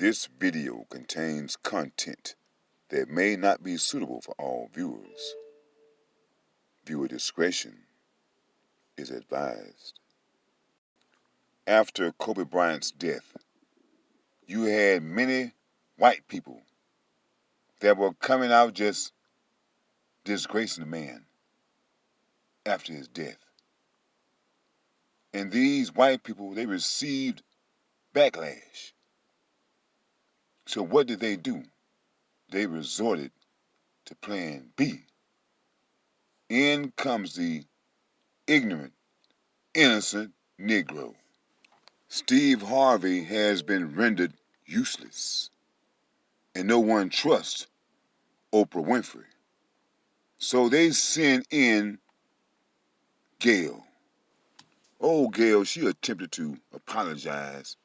This video contains content that may not be suitable for all viewers. Viewer discretion is advised. After Kobe Bryant's death, you had many white people that were coming out just disgracing the man after his death. And these white people, they received backlash. So what did they do? They resorted to plan B. In comes the ignorant, innocent Negro. Steve Harvey has been rendered useless, and no one trusts Oprah Winfrey. So they send in Gail. Old Gail, she attempted to apologize,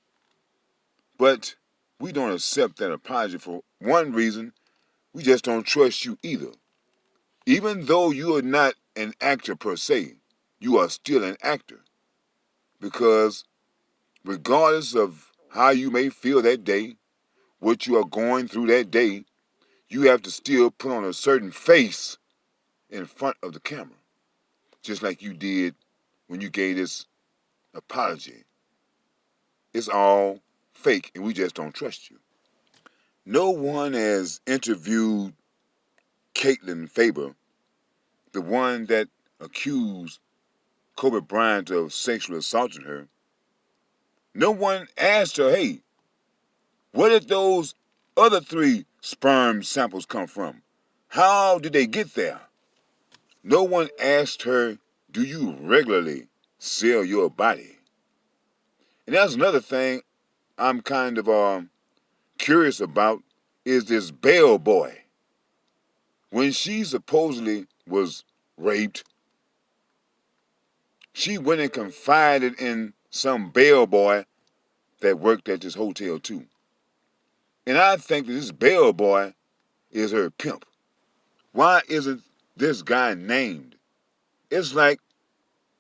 but we don't accept that apology for one reason: we just don't trust you either. Even though you are not an actor per se, you are still an actor. Because regardless of how you may feel that day, what you are going through that day, you have to still put on a certain face in front of the camera. Just like you did when you gave this apology. It's all fake and we just don't trust you. No one has interviewed Caitlin Faber, the one that accused Kobe Bryant of sexually assaulting her. No one asked her, hey, where did those other 3 sperm samples come from? How did they get there? No one asked her, do you regularly sell your body? And that's another thing I'm kind of curious about, is this bellboy. When she supposedly was raped, she went and confided in some bellboy that worked at this hotel too. And I think that this bellboy is her pimp. Why isn't this guy named? It's like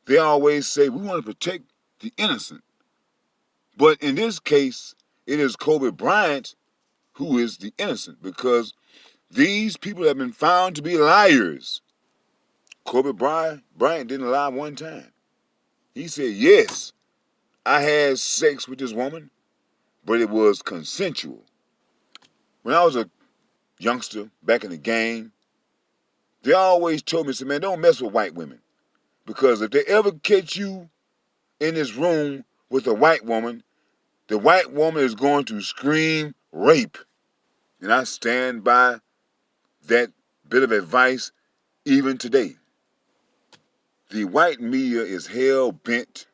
they always say, we want to protect the innocent. But in this case, it is Kobe Bryant who is the innocent, because these people have been found to be liars. Kobe Bryant didn't lie one time. He said, yes, I had sex with this woman, but it was consensual. When I was a youngster back in the game, they always told me, said, man, don't mess with white women. Because if they ever catch you in this room with a white woman, the white woman is going to scream rape. And I stand by that bit of advice even today. The white media is hell-bent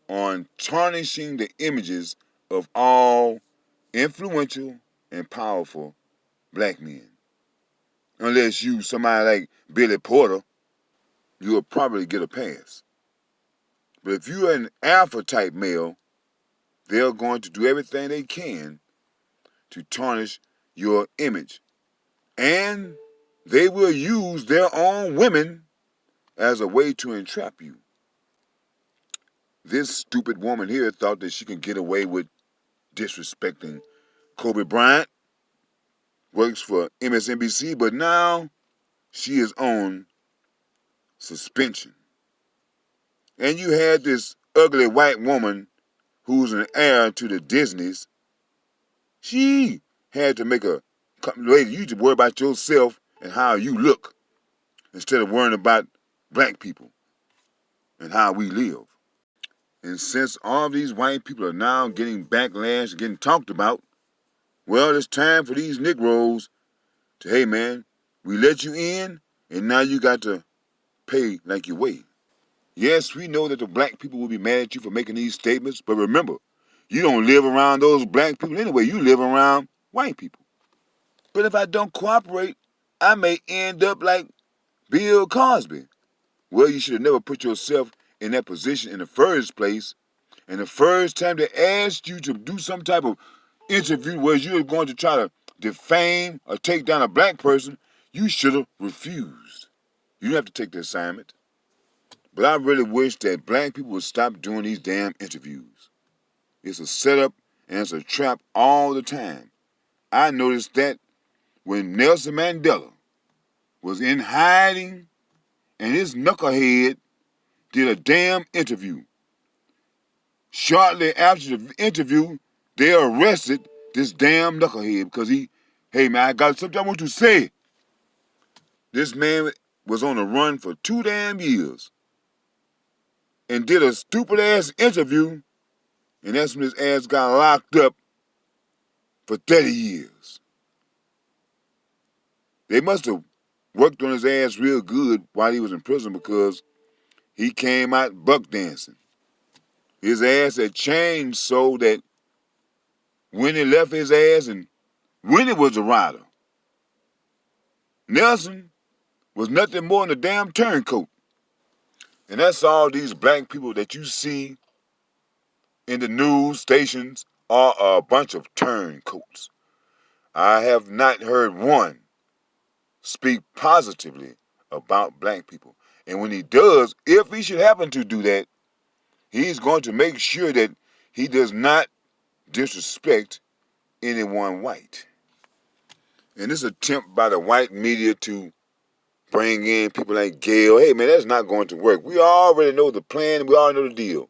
on tarnishing the images of all influential and powerful black men. Unless you somebody like Billy Porter, you'll probably get a pass. But if you're an alpha type male, they're going to do everything they can to tarnish your image. And they will use their own women as a way to entrap you. This stupid woman here thought that she can get away with disrespecting Kobe Bryant, works for MSNBC, but now she is on suspension. And you had this ugly white woman who's an heir to the Disneys. She had to make a lady, you to worry about yourself and how you look instead of worrying about black people and how we live. And since all these white people are now getting backlash, getting talked about, well, it's time for these Negroes to, hey man, we let you in and now you got to pay like you weigh. Yes, we know that the black people will be mad at you for making these statements, but remember, you don't live around those black people anyway. You live around white people. But if I don't cooperate, I may end up like Bill Cosby. Well, you should have never put yourself in that position in the first place. And the first time they asked you to do some type of interview where you were going to try to defame or take down a black person, you should have refused. You didn't have to take the assignment. But I really wish that black people would stop doing these damn interviews. It's a setup and it's a trap all the time. I noticed that when Nelson Mandela was in hiding and his knucklehead did a damn interview. Shortly after the interview, they arrested this damn knucklehead because hey man, I got something I want to say. This man was on the run for 2 damn years and did a stupid ass interview, and that's when his ass got locked up for 30 years. They must have worked on his ass real good while he was in prison because he came out buck dancing. His ass had changed so that Winnie left his ass and Winnie was a rider. Nelson was nothing more than a damn turncoat. And that's all these black people that you see in the news stations are a bunch of turncoats. I have not heard one speak positively about black people. And when he does, if he should happen to do that, he's going to make sure that he does not disrespect anyone white. And this attempt by the white media to bring in people like Gayle, hey man, that's not going to work. We already know the plan, we already know the deal.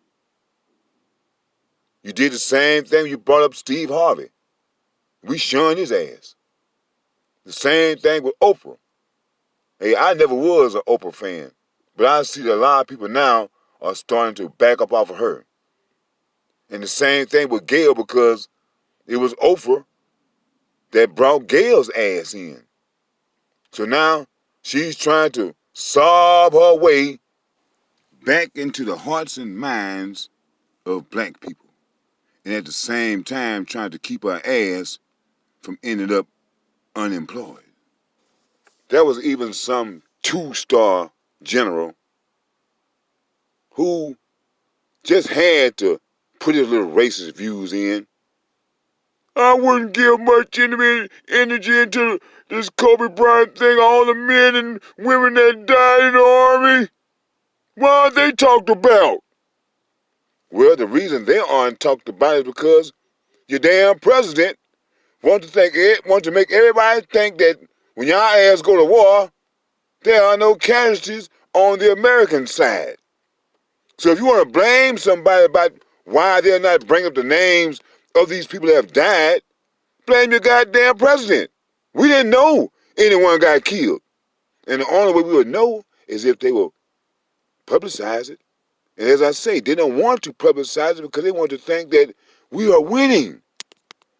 You did the same thing, you brought up Steve Harvey. We shunned his ass. The same thing with Oprah. Hey, I never was an Oprah fan, but I see that a lot of people now are starting to back up off of her. And the same thing with Gayle, because it was Oprah that brought Gayle's ass in. So now she's trying to sob her way back into the hearts and minds of black people. And at the same time trying to keep her ass from ending up unemployed. There was even some 2-star general who just had to put his little racist views in. I wouldn't give much energy into this Kobe Bryant thing, all the men and women that died in the army. Why aren't they talked about? Well, the reason they aren't talked about is because your damn president wants to make everybody think that when y'all ass go to war, there are no casualties on the American side. So if you want to blame somebody about why they're not bringing up the names of these people that have died, blame your goddamn president. We didn't know anyone got killed. And the only way we would know is if they will publicize it. And as I say, they don't want to publicize it because they want to think that we are winning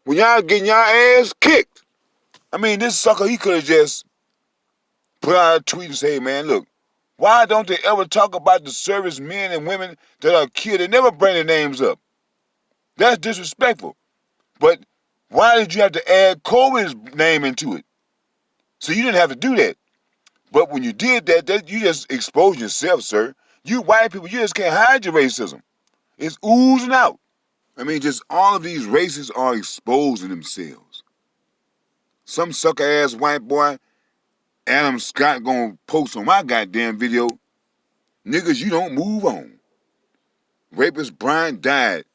when y'all getting y'all ass kicked. I mean, this sucker, he could have just put out a tweet and say, hey, man, look, why don't they ever talk about the servicemen and women that are killed? They never bring their names up. That's disrespectful. But why did you have to add Kobe's name into it? So you didn't have to do that. But when you did that you just exposed yourself, sir. You white people, you just can't hide your racism. It's oozing out. I mean, just all of these races are exposing themselves. Some sucker-ass white boy, Adam Scott, gonna post on my goddamn video, niggas, you don't move on. Rapist Brian died.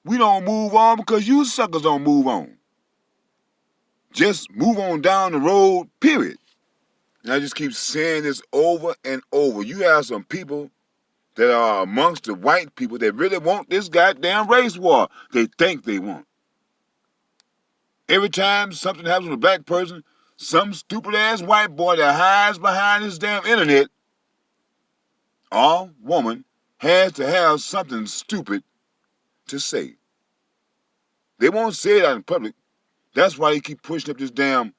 We don't move on because you suckers don't move on. Just move on down the road, period. And I just keep saying this over and over. You have some people that are amongst the white people that really want this goddamn race war. They think they want. Every time something happens with a black person, some stupid-ass white boy that hides behind his damn internet or woman has to have something stupid to say. They won't say it out in public. That's why they keep pushing up this damn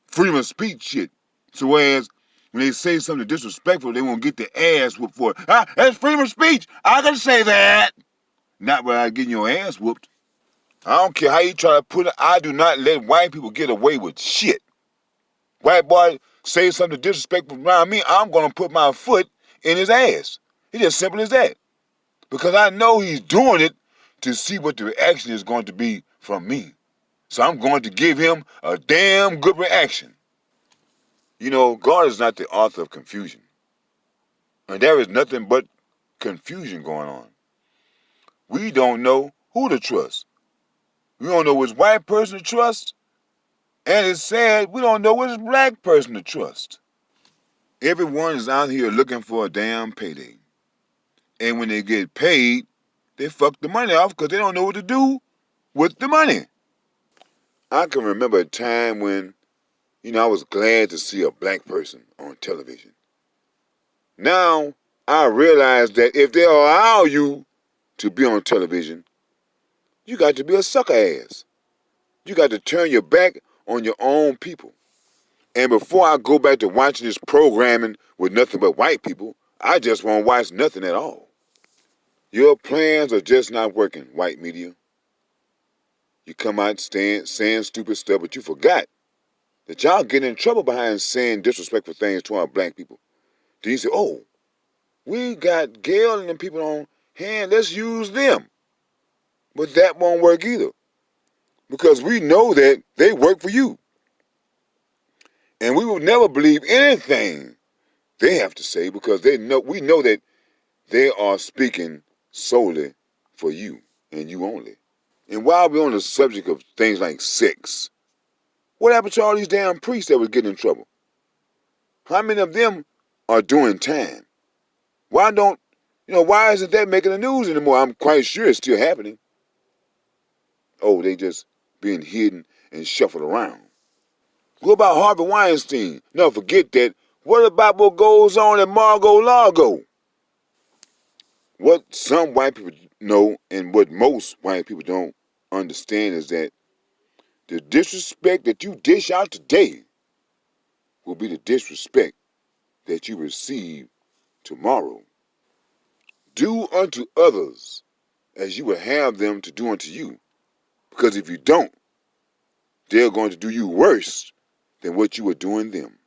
freedom of speech shit. So whereas when they say something disrespectful, they won't get their ass whooped for it. That's freedom of speech. I can say that. Not without getting your ass whooped. I don't care how you try to put it. I do not let white people get away with shit. White boy say something disrespectful around me, I'm going to put my foot in his ass. It's as simple as that. Because I know he's doing it to see what the reaction is going to be from me. So I'm going to give him a damn good reaction. You know, God is not the author of confusion. And there is nothing but confusion going on. We don't know Who to trust? We don't know which white person to trust, and it's sad we don't know which black person to trust. Everyone is out here looking for a damn payday. And when they get paid, they fuck the money off because they don't know what to do with the money. I can remember a time when, I was glad to see a black person on television. Now, I realize that if they allow you to be on television, you got to be a sucker ass. You got to turn your back on your own people. And before I go back to watching this programming with nothing but white people, I just won't watch nothing at all. Your plans are just not working, white media. You come out saying stupid stuff, but you forgot that y'all get in trouble behind saying disrespectful things to our black people. Then you say, oh, we got Gail and them people on hand, let's use them. But that won't work either. Because we know that they work for you. And we will never believe anything they have to say because we know that they are speaking solely for you and you only. And while we're on the subject of things like sex, what happened to all these damn priests that was getting in trouble? How many of them are doing time? Why isn't that making the news anymore? I'm quite sure it's still happening. Oh, they just being hidden and shuffled around. What about Harvey Weinstein? No, forget that. What about what goes on at Mar-a-Lago? What some white people know and what most white people don't understand is that the disrespect that you dish out today will be the disrespect that you receive tomorrow. Do unto others as you would have them to do unto you. Because if you don't, they're going to do you worse than what you were doing them.